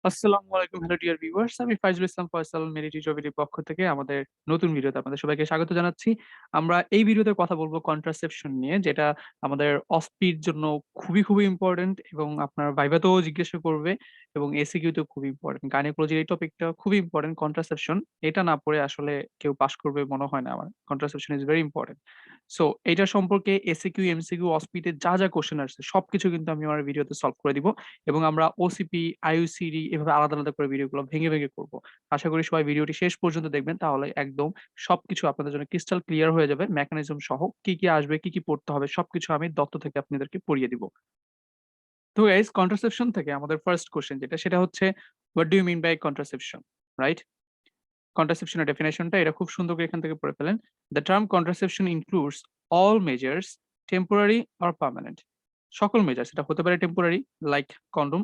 আসসালামু আলাইকুম hello dear viewers, আমি ফাইজুল ইসলাম ফয়সাল মেরিটি জবির পক্ষ থেকে আমাদের নতুন ভিডিওতে আপনাদের সবাইকে স্বাগত জানাচ্ছি। আমরা এই ভিডিওতে কথা বলবো কন্ট্রাসেপশন নিয়ে, যেটা আমাদের অস্পির জন্য খুবই ইম্পর্টেন্ট এবং আপনার ভাইভাতেও জিজ্ঞাসা করবে এবং এসিকিউতেও খুবই ইম্পর্টেন্ট। গাইনোকোলজির এই টপিকটা খুবই ইম্পর্টেন্ট কন্ট্রাসেপশন। এটা না পড়ে আসলে কেউ পাস করবে মনে হয় না আমার। Contraception is very important. So এইটা সম্পর্কে এসিকিউ, এমসিকিউ, অস্পিতে যা কোয়েশ্চেন আসছে সবকিছু কিন্তু আমি আমার ভিডিওতে সলভ করে দিব। এবং আমরা ওসিপি, আইইউসিডি এভাবে আলাদা করে ভিডিওগুলো ভেঙে করব। আশা করি সবাই ভিডিওটি শেষ পর্যন্ত দেখবেন, তাহলে একদম সবকিছু আপনাদের জন্য ক্রিস্টাল ক্লিয়ার হয়ে যাবে। মেকানিজম সহ কি আসবে, কি পড়তে হবে সবকিছু আমি দত্ত থেকে আপনাদেরকে পড়িয়ে দিব। তো গাইস, কন্ট্রাসেপশন থেকে আমাদের ফার্স্ট কোশ্চেন যেটা সেটা হচ্ছে what do you mean by contraception, right? কন্ট্রাসেপশনের ডেফিনেশনটা এটা খুব সুন্দর করে এখান থেকে পড়ে ফেলেন। The term contraception includes all measures, temporary or permanent. সকল মেজার্স, এটা হতে পারে temporary like condom,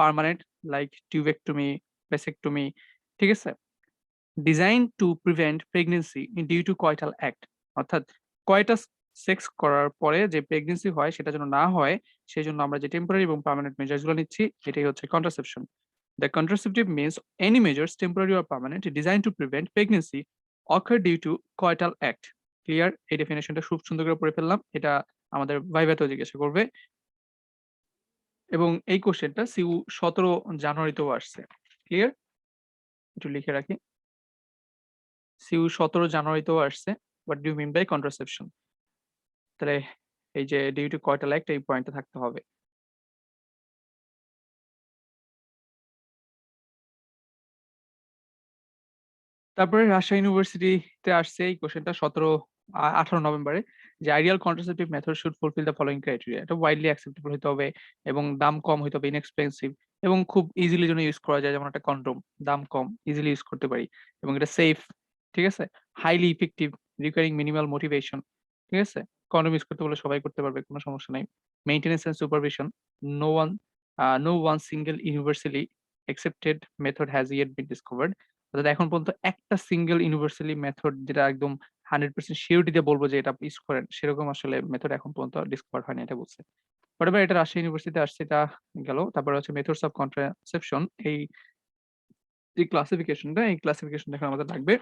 permanent like tubectomy, vasectomy, ঠিক আছে? Design to prevent pregnancy due to coital act, অর্থাৎ কয়টা সেক্স করার পরে যে প্রেগনেন্সি হয় সেটা যেন না হয়, সেই জন্য আমরা যে টেম্পোরারি এবং পার্মানেন্ট মেজার্স গুলো নিচ্ছি, এটাই হচ্ছে contraception. The contraceptive means any measures, temporary or permanent, designed to prevent pregnancy occur due to coital act. Clear? এই ডেফিনেশনটা খুব সুন্দর করে পড়ে ফেললাম। এটা আমাদের ভাইভাতেও জিজ্ঞাসা করবে এবং এই কোশ্চেনটা সিউ 17 জানুয়ারিতেও আসছে। ক্লিয়ার? একটু লিখে রাখি। সিউ 17 জানুয়ারিতেও আসছে। What do you mean by contraception? তাহলে এই যে ডিউ টু কয়টাল অ্যাক্ট এই পয়েন্টটা থাকতে হবে। তারপরে রাজশাহী ইউনিভার্সিটিতে আসছে এই কোশ্চেনটা 18 নভেম্বরে, যে ideal contraceptive method should fulfil the following criteria. এটা ওয়াইডলি অ্যাকসেপ্টেবল হইতে হবে এবং দাম কম হইতে হবে, ইনএক্সপেন্সিভ এবং খুব ইজিলি যেন ইউজ করা যায়, যেমন একটা কন্ডম দাম কম, ইজিলি ইউজ করতে পারি এবং এটা সেফ, ঠিক আছে? Highly effective, recurring minimal motivation, ঠিক আছে? কন্ডম ইউজ করতে বলে সবাই করতে পারবে, কোনো সমস্যা নাই। Maintenance and supervision, no one no one single universally accepted method has yet been discovered. অর্থাৎ এখন পর্যন্ত একটা সিঙ্গেল ইউনিভার্সালি মেথড যেটা একদম 100% সিউরিটি দিয়ে বলবো যে এটা ইউজ করেন, সেরকম আসলে মেথড এখন পর্যন্ত ডিসকভার হয়নি, এটা বলছে। হোয়াটএভার, এটা রাজশাহী ইউনিভার্সিটিতে আসছে, এটা গেল। তারপরে হচ্ছে মেথডস অফ কন্ট্রাসেপশন, এই যে ক্লাসিফিকেশনটা, এই ক্লাসিফিকেশন এখন আমাদের লাগবে।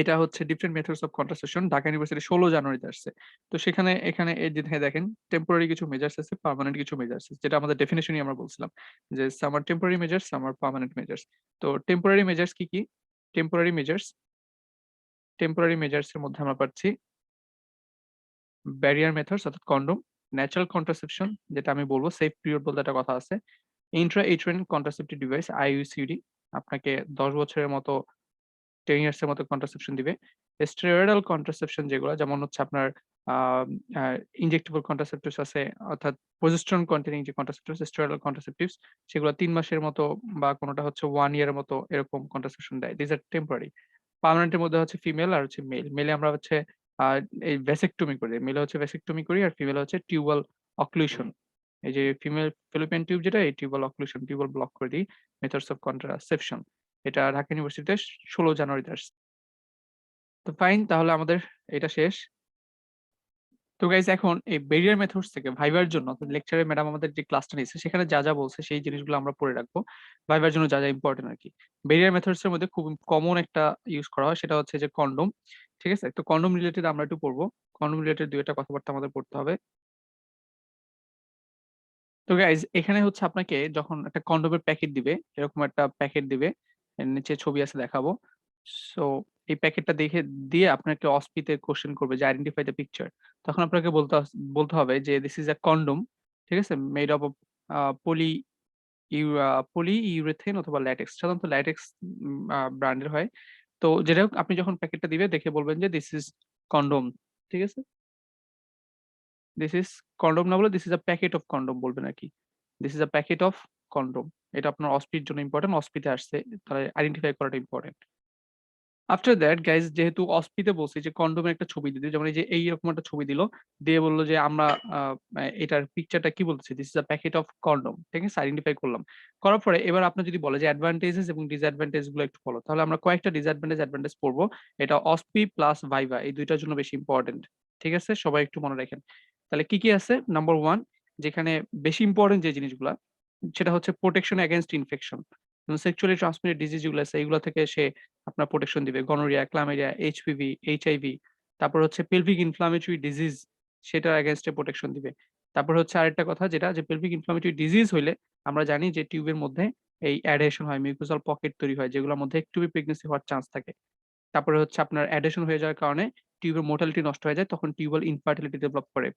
এটা হচ্ছে different methods of contraception, Dhaka university 16 জানুয়ারিতে আসছে। তো সেখানে এখানে এই যে দেখেন টেম্পোরারি কিছু মেজার্স আছে, পার্মানেন্ট কিছু মেজার্স আছে, যেটা আমাদের ডেফিনেশনই আমরা বলছিলাম যে সাম আর টেম্পোরারি মেজার্স, সাম আর পার্মানেন্ট মেজার্স। তো টেম্পোরারি মেজার্স কি? টেম্পোরারি মেজার্স, টেম্পোরারি মেজার্স এর মধ্যে আমরা পাচ্ছি ব্যারিয়ার মেথডস অর্থাৎ কন্ডম, ন্যাচারাল কন্ট্রাসেপশন যেটা আমি বলবো সেফ পিরিয়ড বলতে একটা কথা আছে, Intra uterine contraceptive device IUCD, আপনাকে 10 বছরের মতো 10 ইয়ার্স এর মতো কন্ট্রাসেপশন দিবে। স্টেরয়েডাল কন্ট্রাসেপশন যেগুলো, যেমন হচ্ছে আপনার ইনজেক্টেবল কন্ট্রাসেপটিভস আছে, অর্থাৎ প্রজেস্টেরন কন্টেনিং যে কন্ট্রাসেপটিভস, স্টেরয়েডাল কন্ট্রাসেপটিভস, সেগুলো 3 মাসের মতো বা কোনোটা হচ্ছে 1 ইয়ারের মতো এরকম কন্ট্রাসেপশন দেয়। This R temporary. পার্মানেন্ট এর মধ্যে হচ্ছে ফিমেল আর হচ্ছে মেল। মেলে আমরা হচ্ছে এই ভ্যাসেক্টমি করি। মেলে হচ্ছে ভ্যাসেক্টমি করি আর ফিমেল হচ্ছে টিউবাল অক্লুশন। এই যে ফিমেল ফ্যালোপিয়ান টিউব যেটা, এই টিউবাল অক্লুশন, টিউবাল ব্লক করে দিই। Methods of contraception. এটা ঢাকা ইউনিভার্সিটিতে 16 জানুয়ারিতে আসছে। তো ফাইন, তাহলে আমাদের এটা শেষ। তো গাইস, এখন এই ব্যারিয়ার মেথডস থেকে ভাইবার জন্য লেকচারে ম্যাডাম আমাদের যে ক্লাসটা নিচ্ছে সেখানে যা বলছে সেই জিনিসগুলো আমরা পড়ে রাখবো। ভাইবার জন্য যা ইম্পর্টেন্ট আর কি। ব্যারিয়ার মেথডস এর মধ্যে খুব কমন একটা ইউজ করা হয়, সেটা হচ্ছে যে কন্ডম। ঠিক আছে? তো কন্ডম রিলেটেড আমরা একটু পড়বো। কন্ডম রিলেটেড 2 একটা কথাবার্তা আমাদের পড়তে হবে। তো গাইস, এখানে হচ্ছে আপনাকে যখন একটা কন্ডোমের প্যাকেট দিবে, এরকম একটা প্যাকেট দিবে, এর নিচে ছবি আছে দেখাবো। সো এই প্যাকেটটা দিয়ে আপনাকে অস্পিতে কোশ্চেন করবে যে আইডেন্টিফাই দ্য পিকচার। তখন আপনাকে বলতে হবে যে দিস ইজ আ কন্ডোম, ঠিক আছে? Made of poly polyurethane অথবা ল্যাটেক্স, সাধারণত ল্যাটেক্স ব্র্যান্ডের হয়। তো যেটা হোক, আপনি যখন প্যাকেটটা দিবে দেখে বলবেন যে দিস ইজ কন্ডোম, ঠিক আছে? দিস ইজ কন্ডম না বলে this is a packet of condom বলবেন আরকি। This is a packet of condom. এটা আপনার অস্পির জন্য ইম্পোর্টেন্ট। অস্পিতে আসছে, তাহলে আইডেন্টিফাই করাটা ইম্পোর্টেন্ট। আফটার দ্যাট গাইস, যেহেতু অস্পিতে বলছি যে কন্ডোমের একটা ছবি দিতে, যেমন এই যে এইরকম একটা ছবি দিল, দিয়ে বলল যে আমরা আ এটার পিকচারটা কি বলতেছি? This is a packet of condom. ঠিক আছে? আইডেন্টিফাই করলাম। করার পরে এবার আপনার যদি বলে যে অ্যাডভান্টেজেস এবং ডিসঅ্যাডভান্টেজ গুলো একটু বলো। তাহলে আমরা কয়েকটা ডিসঅ্যাডভান্টেজ, অ্যাডভান্টেজ পড়বো। এটা অস্পি প্লাস ভাইভা এই ২ টার জন্য বেশি ইম্পোর্টেন্ট। ঠিক আছে? সবাই একটু মনে রাখেন। তাহলে কি আছে? নাম্বার 1, যেখানে বেশি ইম্পোর্টেন্ট যে জিনিসগুলা, সেটা হচ্ছে protection against infection. Sexually transmitted disease যেগুলো আছে এগুলো থেকে সে আপনার প্রোটেকশন দিবে। Gonorrhoea, chlamydia, HPV, HIV. তারপর হচ্ছে পেলভিক ইনফ্লামেটরি ডিজিজ সেটার এগেইনস্ট এ প্রোটেকশন দিবে। তারপর হচ্ছে আরেকটা কথা যেটা যে পেলভিক ইনফ্লামেটরি ডিজিজ হইলে আমরা জানি যে টিউবের মধ্যে এই অ্যাডহেশন হয়, মিউকোসাল পকেট তৈরি হয় যেগুলোর মধ্যে একটু প্রেগন্যান্সি হওয়ার চান্স থাকে। তারপরে হচ্ছে আপনার অ্যাডহেশন হয়ে যাওয়ার কারণে টিউবের মোর্টালিটি নষ্ট হয়ে যায়। তখন টিউবাল ইনফার্টিলিটি ডেভেলপ করে।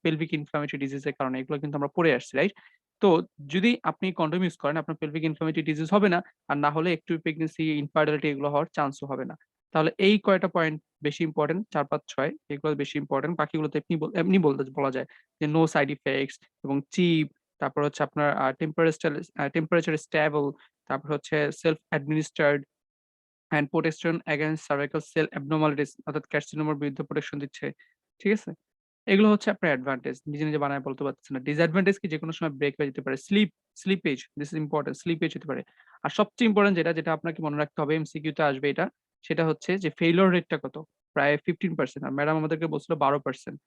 পেলভিক ইনফ্লামেটরি ডিজিজ এর কারণে। এগুলো কিন্তু আমরা পড়ে আসছি, রাইট? তো যদি আপনি কন্ডোম ইউজ করেন আপনার পেলভিক ইনফ্লামেটরি ডিজিজ হবে না। আর না হলে একটু প্রেগন্যান্সি, ইনফার্টিলিটি এগুলো হওয়ার চান্সও হবে না। তাহলে এই কয়টা পয়েন্ট বেশি ইম্পোর্টেন্ট ৪, ৫, ৬ এগুলো বেশি ইম্পোর্টেন্ট। বাকিগুলোতে এমনি বলা যায় যে নো সাইড ইফেক্টস এবং চিপ, তারপর হচ্ছে আপনার টেম্পারেচার স্টেবল, তারপর হচ্ছে self administered and protection against cervical cell abnormalities অর্থাৎ কার্সিনোমার বিরুদ্ধে প্রোটেকশন দিচ্ছে। ঠিক আছে? এগুলো হচ্ছে আপনার অ্যাডভান্টেজ। নিজে বানায় বলতে পারতেছে না। ডিসঅ্যাডভান্টেজ কি যেকোনো সময় ব্রেক হয়ে যেতে পারে। Slippage this is important. Slippage হতে পারে। আর সবচেয়ে ইম্পোর্টেন্ট যেটা আপনাকে মনে রাখতে হবে এমসিকিউ তে আসবে এটা, সেটা হচ্ছে যে ফেইলিউর রেটটা কত? প্রায় 15% আর ম্যাডাম আমাদেরকে বলছিল 12%।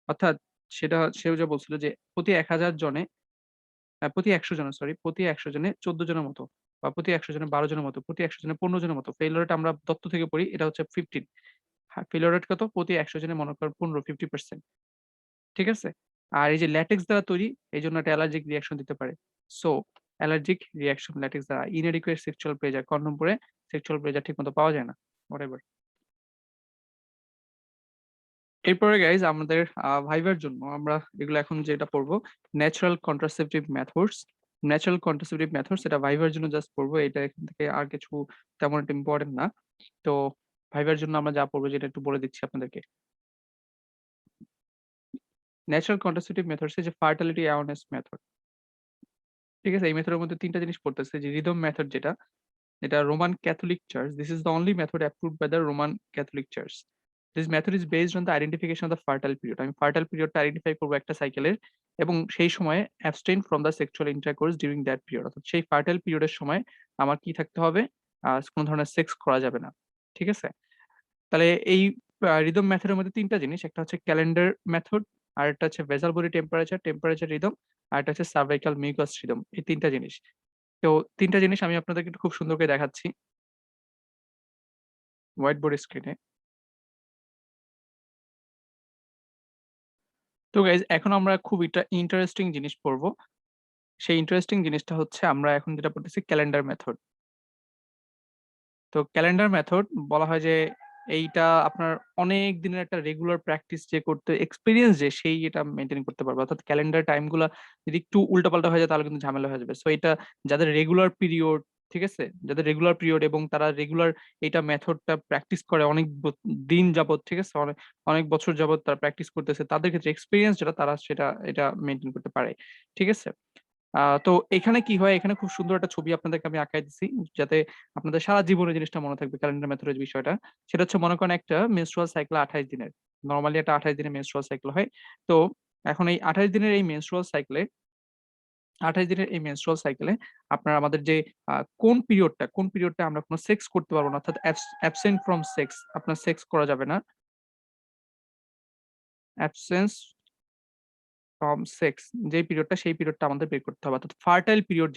অর্থাৎ সেও যা বলছিল যে প্রতি ১,০০০ জনে প্রতি ১০০ জনে প্রতি ১০০ জনে ১৪ জনের মতো বা প্রতি ১০০ জনে ১২ জনের মতো, প্রতি ১০০ জনে ১৫ জনের মতো। ফেইলিউর রেট আমরা তথ্য থেকে পড়ি এটা হচ্ছে 15। হ্যাঁ, ফেইলিউর রেট কত? প্রতি ১০০ জনে মনে করেন 15, 50%। ঠিক আছে? আর এই যে ল্যাটেক্স দ্বারা তৈরি এজন্য একটা অ্যালার্জিক রিঅ্যাকশন দিতে পারে। সো অ্যালার্জিক রিঅ্যাকশন ল্যাটেক্স দ্বারা ইনএডিকুয়েট সেক্সুয়াল প্লেজার কন্ডোম পরে সেক্সুয়াল প্লেজার ঠিকমতো পাওয়া যায় না। হোয়াটএভার। এরপরে গাইস আমাদের ভাইবার জন্য আমরা এগুলো এখন যেটা পড়বো natural contraceptive methods. Natural contraceptive methods এটা ভাইবার জন্য জাস্ট পড়বো। এটা এখান থেকে আর কিছু তেমন একটা ইম্পর্টেন্ট না। তো ভাইবার জন্য আমরা যা পড়বো যেটা একটু বলে দিচ্ছি আপনাদেরকে। ন্যাচারাল কন্ট্রাসেপটিভ মেথডস এ যে ফার্টিলিটি অ্যাওয়ারনেস মেথড। ঠিক আছে? এই মেথডের মধ্যে ৩ টা জিনিস পড়তেছে যে রিদম মেথড যেটা, এটা Roman Catholic church. This is the only method approved by the Roman Catholic church. This method is based on the identification of the fertile period. আমি ফার্টাইল পিরিয়ডটা আইডেন্টিফাই করবো একটা সাইকেলের এবং সেই সময়ে abstain from the sexual intercourse during that period. অর্থাৎ সেই ফার্টাইল পিরিয়ডের সময় আমার কি থাকতে হবে? কোন ধরনের সেক্স করা যাবে না। ঠিক আছে? তাহলে এই রিদম মেথডের মধ্যে ৩ টা জিনিস। একটা হচ্ছে ক্যালেন্ডার মেথড, আরেকটা হচ্ছে ভেসাল বডি টেম্পারেচার রিদম, আরেকটা হচ্ছে সার্ভাইকাল মিউকাস রিদম। এই ৩ টা জিনিস। তো ৩ টা জিনিস আমি আপনাদেরকে একটু খুব সুন্দর করে দেখাচ্ছি হোয়াইট বোর্ড স্ক্রিনে। তো গাইস এখন আমরা খুব ইন্টারেস্টিং জিনিস পড়বো। সেই ইন্টারেস্টিং জিনিসটা হচ্ছে আমরা এখন যেটা পড়তেছি ক্যালেন্ডার মেথড। তো ক্যালেন্ডার মেথড বলা হয় যে এইটা আপনার অনেক দিনের একটা রেগুলার প্র্যাকটিস যে করতে এক্সপেরিয়েন্স যে সেই এটা মেইনটেইন করতে পারবে। অর্থাৎ ক্যালেন্ডার টাইম গুলা যদি একটু উল্টাপাল্টা হয়ে যায় তাহলে কিন্তু ঝামেলা হয়ে যাবে। সো এটা যাদের রেগুলার পিরিয়ড, ঠিক আছে? যাদের রেগুলার পিরিয়ড এবং তারা রেগুলার এইটা মেথডটা প্র্যাকটিস করে অনেক দিন যাবত, ঠিক আছে? অনেক অনেক বছর যাবত তারা প্র্যাকটিস করতেছে। তাদের ক্ষেত্রে এক্সপেরিয়েন্স যেটা তারা সেটা এটা মেইনটেইন করতে পারে। ঠিক আছে? তো এখানে কি হয়? এখানে খুব সুন্দর একটা ছবি আপনাদেরকে আমি আঁকায় দিছি। যাতে আপনাদের সারা জীবনে জিনিসটা মনে থাকবে ক্যালেন্ডার মেথডের বিষয়টা। সেটা হচ্ছে মনে করেন একটা মেনস্ট্রুয়াল সাইকেল ২৮ দিনের। নরমালি একটা ২৮ দিনের মেনস্ট্রুয়াল সাইকেল হয়। তো এখন এই ২৮ দিনের এই মেনস্ট্রুয়াল সাইকেলে ২৮ দিনের এই মেনস্ট্রুয়াল সাইকেলে আপনার আমাদের যে আ কোন পিরিয়ডটা আমরা কোন সেক্স করতে পারব না। অর্থাৎ অ্যাবসেন্ট ফ্রম সেক্স আপনার সেক্স করা যাবে না। অ্যাবসেন্স ফ্রম সেক্স যেই পিরিয়ডটা সেই পিরিয়ডটা আমাদের বের করতে হবে। অর্থাৎ ফার্টাইল পিরিয়ড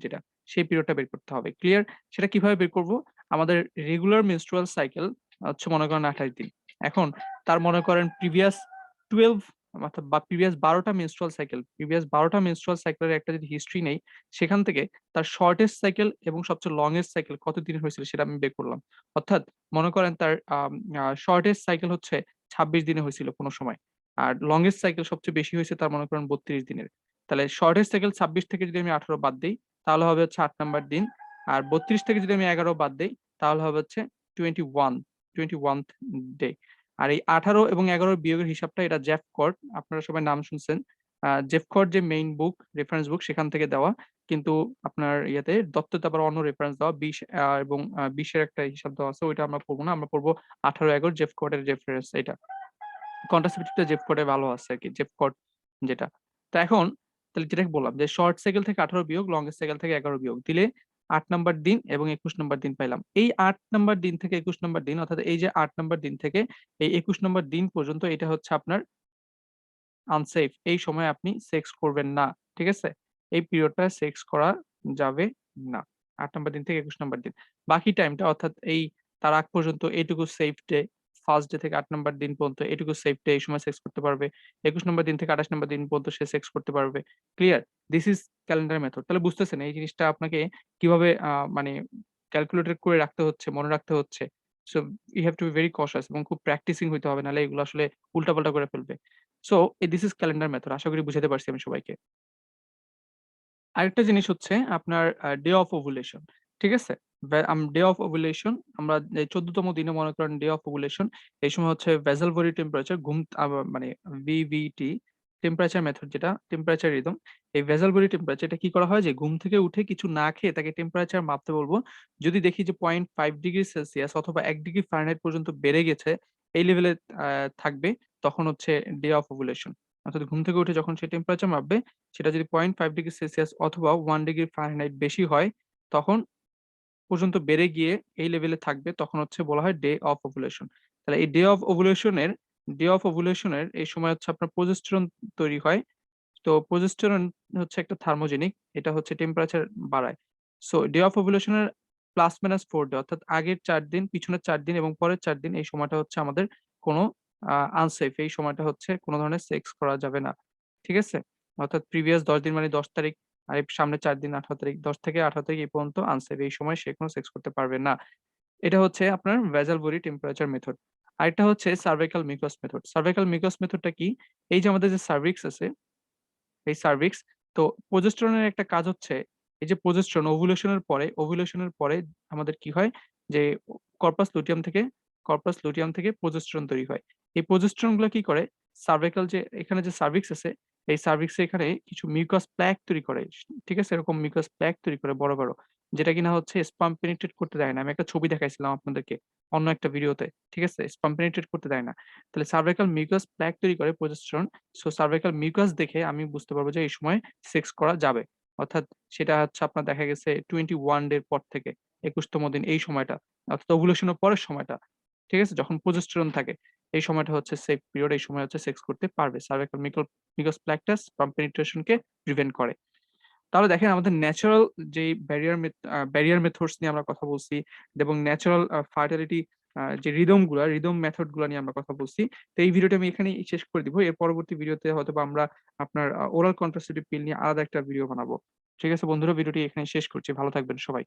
যেটা, সেই পিরিয়ডটা বের করতে হবে। ক্লিয়ার? সেটা কিভাবে বের করব? আমাদের রেগুলার মেনস্ট্রুয়াল সাইকেল হচ্ছে মনে করেন ২৮ দিন। এখন তার মনে করেন প্রিভিয়াস 12 অর্থাৎ প্রিভিয়াস ১২ টা মেনস্ট্রুয়াল সাইকেলের একটা যদি হিস্ট্রি নেই, সেখান থেকে তার শর্টেস্ট সাইকেল এবং সবচেয়ে লংগেস্ট সাইকেল কত দিনের হয়েছিল সেটা আমি বের করলাম। অর্থাৎ মনে করেন তার আম আ শর্টেস্ট সাইকেল হচ্ছে ২৬ দিনে হয়েছিল কোন সময়। আর লংগেস্ট সাইকেল সবচেয়ে বেশি হয়েছে তার মনে করেন ৩২ দিনের। তাহলে শর্টেস্ট সাইকেল ২৬ থেকে যদি আমি ১৮ বাদ দেই, তাহলে হবে হচ্ছে ৮ নাম্বার দিন। আর ৩২ থেকে যদি আমি ১১ বাদ দেই, তাহলে হবে হচ্ছে 21th ডে। আর এই ১৮ এবং ১১ র বিয়োগের হিসাবটা এটা জেফকট, আপনারা সবাই নাম শুনছেন। জেফকট যে মেইন বুক, রেফারেন্স বুক সেখান থেকে দেওয়া। কিন্তু আপনার ইয়েতে দত্ততে আবার অন্য রেফারেন্স দেওয়া ২০ এবং ২০ এর একটা হিসাব দেওয়া আছে। ওইটা আমরা পড়ব না। আমরা পড়ব ১৮, ১১ জেফকটের রেফারেন্স এটা। কন্ট্রাসেপ্টিভটা জেফকটে ভালো আছে আরকি। জেফকট যেটা। তো এখন তাহলে যেটা বললাম যে শর্ট সাইকেল থেকে ১৮ বিয়োগ, লংগেস্ট সাইকেল থেকে ১১ বিয়োগ দিলে ৮ নাম্বার দিন এবং ২১ নাম্বার দিন পাইলাম। এই ৮ নাম্বার দিন থেকে ২১ নাম্বার দিন অর্থাৎ এই যে ৮ নাম্বার দিন থেকে এই ২১ নাম্বার দিন পর্যন্ত এটা হচ্ছে আপনার আনসেফ। এই সময়ে আপনি সেক্স করবেন না। ঠিক আছে? এই পিরিয়ডটায় সেক্স করা যাবে না। ৮ নাম্বার দিন থেকে ২১ নাম্বার দিন। বাকি টাইমটা অর্থাৎ এই তার আগ পর্যন্ত এইটুকু সেফ ডে, ফার্স্ট ডে থেকে ৮ নাম্বার দিন পর্যন্ত এটুকু সেফ ডে এই সময় সেক্স করতে পারবে। ২১ নাম্বার দিন থেকে ২৮ নাম্বার দিন পর্যন্ত সে সেক্স করতে পারবে। Clear? This is calendar method. তাহলে বুঝতেছেন এই জিনিসটা আপনাকে কিভাবে মানে ক্যালকুলেটেড করে রাখতে হচ্ছে, মনে রাখতে হচ্ছে। So you have to be very cautious এবং খুব প্র্যাকটিসিং হইতে হবে। নাহলে এগুলো আসলে উল্টাপাল্টা করে ফেলবে। So this is calendar method. আশা করি বুঝাতে পারছি আমি সবাইকে। আরেকটা জিনিস হচ্ছে আপনার ডে অফ ওভুলেশন। ঠিক আছে? ডে অফ ওভুলেশন আমরা এই ১৪ তম দিনে মনে করেন ডে অফ ওভুলেশন। এই সময় হচ্ছে ভেসাল বডি টেম্পারেচার ঘুম মানে ভিভিটি টেম্পারেচার মেথড যেটা টেম্পারেচার রিদম। এই ভেসাল বডি টেম্পারেচার এটা কি করা হয় যে ঘুম থেকে উঠে কিছু না খেয়ে তাকে টেম্পারেচার মাপতে বলব। যদি দেখি যে ০.৫ ডিগ্রি সেলসিয়াস অথবা ১ ডিগ্রি ফারেনহাইট পর্যন্ত বেড়ে গেছে, এই লেভেলে থাকবে তখন হচ্ছে ডে অফ ওভুলেশন। অর্থাৎ ঘুম থেকে উঠে যখন সে টেম্পারেচার মাপবে সেটা যদি ০.৫ ডিগ্রি সেলসিয়াস অথবা ১ ডিগ্রি ফারেনহাইট বেশি হয়, তখন পর্যন্ত বেড়ে গিয়ে এই লেভেলে থাকবে তখন হচ্ছে বলা হয় ডে অফ ওভুলেশন। তাহলে এই ডে অফ ওভুলেশন এর এই সময় হচ্ছে আপনার প্রজেস্টেরন তৈরি হয়। তো প্রজেস্টেরন হচ্ছে একটা থার্মোজেনিক। এটা হচ্ছে টেম্পারেচার বাড়ায়। সো ডে অফ ওভুলেশন এর প্লাস মাইনাস ৪ ডে অর্থাৎ আগের ৪ দিন, পিছনের ৪ দিন এবং পরের ৪ দিন এই সময়টা হচ্ছে আমাদের কোনো আনসেফ এই সময়টা হচ্ছে কোন ধরনের সেক্স করা যাবে না। ঠিক আছে? অর্থাৎ প্রিভিয়াস ১০ দিন মানে ১০ তারিখ আর এই সামনের ৪ দিন ১৮ তারিখ। ১০ থেকে ১৮ তারিখ এই পর্যন্ত আনসেফ। এই সময় সে কোন সেক্স করতে পারবে না। এটা হচ্ছে আপনার ভেসাল বডি টেম্পারেচার মেথড। আরেকটা হচ্ছে cervical mucus method. Cervical mucus মেথডটা কি? এই যে আমাদের যে সার্ভিক্স আছে এই সার্ভিক্স। তো প্রজেস্টেরন এর একটা কাজ হচ্ছে, এই যে প্রজেস্টেরন ওভুলেশন এর পরে আমাদের কি হয়? যে কর্পাস লুটিয়াম থেকে প্রজেস্টেরন তৈরি হয়। এই প্রজেস্টেরন গুলা কি করে? সার্ভাইকাল যে এখানে যে সার্ভিক্স আছে, এই সার্ভিক্স এ এখানে কিছু মিউকাস প্লাক তৈরি করে। ঠিক আছে? এরকম মিউকাস প্লাক তৈরি করে বড়, বড়। যেটা কিনা হচ্ছে স্পাম পেনিট্রেট করতে দেয় না। আমি একটা ছবি দেখাইছিলাম আপনাদেরকে অন্য একটা ভিডিওতে। ঠিক আছে? স্পাম পেনিট্রেট করতে দেয় না। তাহলে সার্ভাইকাল মিউকাস প্লাক তৈরি করে প্রজেস্টেরন। সো সার্ভাইকাল মিউকাস দেখে আমি বুঝতে পারবো যে এই সময় সেক্স করা যাবে। অর্থাৎ সেটা হচ্ছে আপনার দেখা গেছে 21 ডের পর থেকে ২১ তম দিন এই সময়টা। অর্থাৎ ওভুলেশন এর পরের সময়টা। ঠিক আছে? যখন প্রজেস্টেরন থাকে এই সময়টা হচ্ছে সেফ পিরিয়ড এই সময় হচ্ছে সেক্স করতে পারবে। সার্ভাইকাল মিউকাস প্লাকটা স্পাম পেনিট্রেশন কে প্রিভেন্ট করে। তাহলে দেখেন আমাদের ন্যাচারাল যেই ব্যারিয়ার মেথডস নিয়ে আমরা কথা বলছি এবং ন্যাচারাল ফার্টিলিটি যে রিদম মেথড গুলা নিয়ে আমরা কথা বলছি। তো এই ভিডিওটা আমি এখানেই শেষ করে দিব। এর পরবর্তী ভিডিওতে হয়তোবা আমরা আপনার ওরাল কন্ট্রাসেপ্টিভ পিল নিয়ে আলাদা একটা ভিডিও বানাবো। ঠিক আছে বন্ধুরা ভিডিওটি এখানেই শেষ করছি। ভালো থাকবেন সবাই।